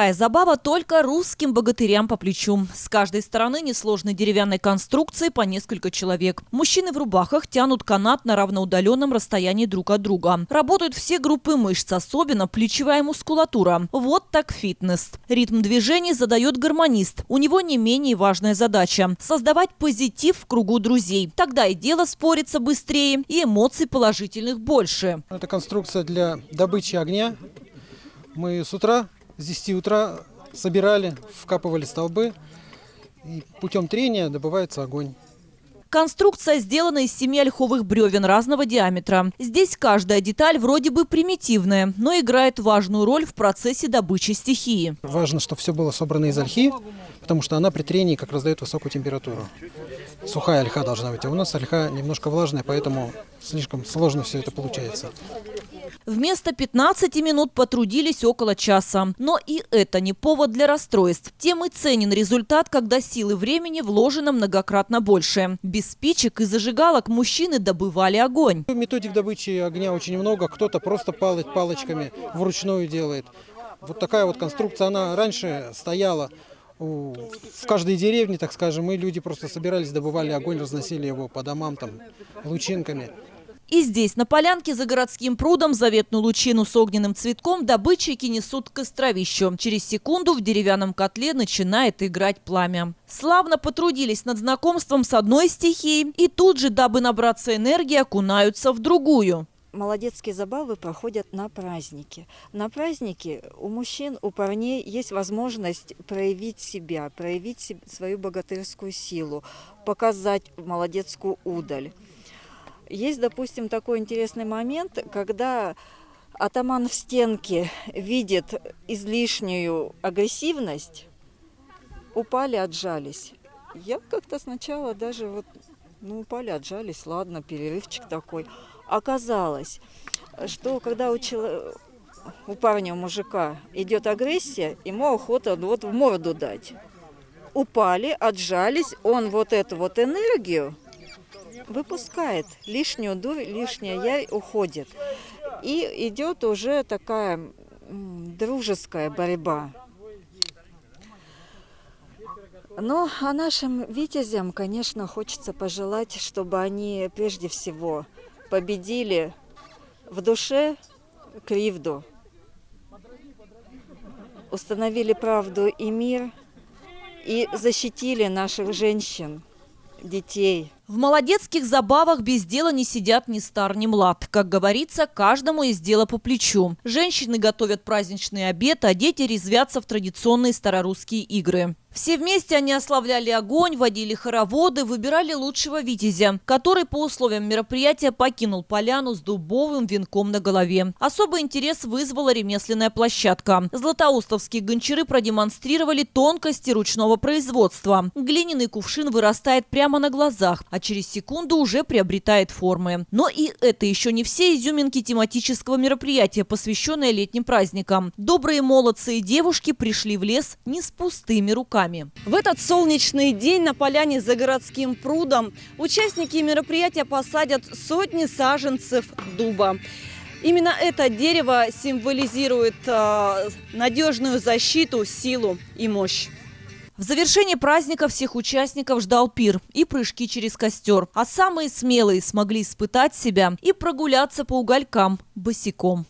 Такая забава только русским богатырям по плечу. С каждой стороны несложной деревянной конструкции по несколько человек. Мужчины в рубахах тянут канат на равноудаленном расстоянии друг от друга. Работают все группы мышц, особенно плечевая мускулатура. Вот так фитнес. Ритм движений задает гармонист. У него не менее важная задача – создавать позитив в кругу друзей. Тогда и дело спорится быстрее, и эмоций положительных больше. Это конструкция для добычи огня. Мы с утра, с 10 утра собирали, вкапывали столбы, и путем трения добывается огонь. Конструкция сделана из 7 ольховых бревен разного диаметра. Здесь каждая деталь вроде бы примитивная, но играет важную роль в процессе добычи стихии. Важно, чтобы все было собрано из ольхи, потому что она при трении как раз дает высокую температуру. Сухая ольха должна быть, а у нас ольха немножко влажная, поэтому слишком сложно все это получается. Вместо 15 минут потрудились около часа. Но и это не повод для расстройств. Тем и ценен результат, когда силы времени вложено многократно больше. Без спичек и зажигалок мужчины добывали огонь. Методик добычи огня очень много. Кто-то просто палочками вручную делает. Вот такая вот конструкция, она раньше стояла в каждой деревне, так скажем, и люди просто собирались, добывали огонь, разносили его по домам там лучинками. И здесь, на полянке за городским прудом, заветную лучину с огненным цветком добытчики несут к костровищу. Через секунду в деревянном котле начинает играть пламя. Славно потрудились над знакомством с одной стихией и тут же, дабы набраться энергии, окунаются в другую. Молодецкие забавы проходят на праздники. На празднике у мужчин, у парней есть возможность проявить себя, проявить свою богатырскую силу, показать молодецкую удаль. Есть, допустим, такой интересный момент, когда атаман в стенке видит излишнюю агрессивность, упали, отжались. Я как-то сначала даже упали, отжались, ладно, перерывчик такой. Оказалось, что когда у парня, у мужика идет агрессия, ему охота в морду дать. Упали, отжались, он эту энергию выпускает, лишнюю дурь, лишняя я уходит. И идет уже такая дружеская борьба. Ну, а нашим витязям, конечно, хочется пожелать, чтобы они прежде всего победили в душе кривду, установили правду и мир и защитили наших женщин, детей. В молодецких забавах без дела не сидят ни стар, ни млад. Как говорится, каждому есть дело по плечу. Женщины готовят праздничный обед, а дети резвятся в традиционные старорусские игры. Все вместе они ославляли огонь, водили хороводы, выбирали лучшего витязя, который по условиям мероприятия покинул поляну с дубовым венком на голове. Особый интерес вызвала ремесленная площадка. Златоустовские гончары продемонстрировали тонкости ручного производства. Глиняный кувшин вырастает прямо на глазах, а через секунду уже приобретает формы. Но и это еще не все изюминки тематического мероприятия, посвященное летним праздникам. Добрые молодцы и девушки пришли в лес не с пустыми руками. В этот солнечный день на поляне за городским прудом участники мероприятия посадят сотни саженцев дуба. Именно это дерево символизирует надежную защиту, силу и мощь. В завершении праздника всех участников ждал пир и прыжки через костер. А самые смелые смогли испытать себя и прогуляться по уголькам босиком.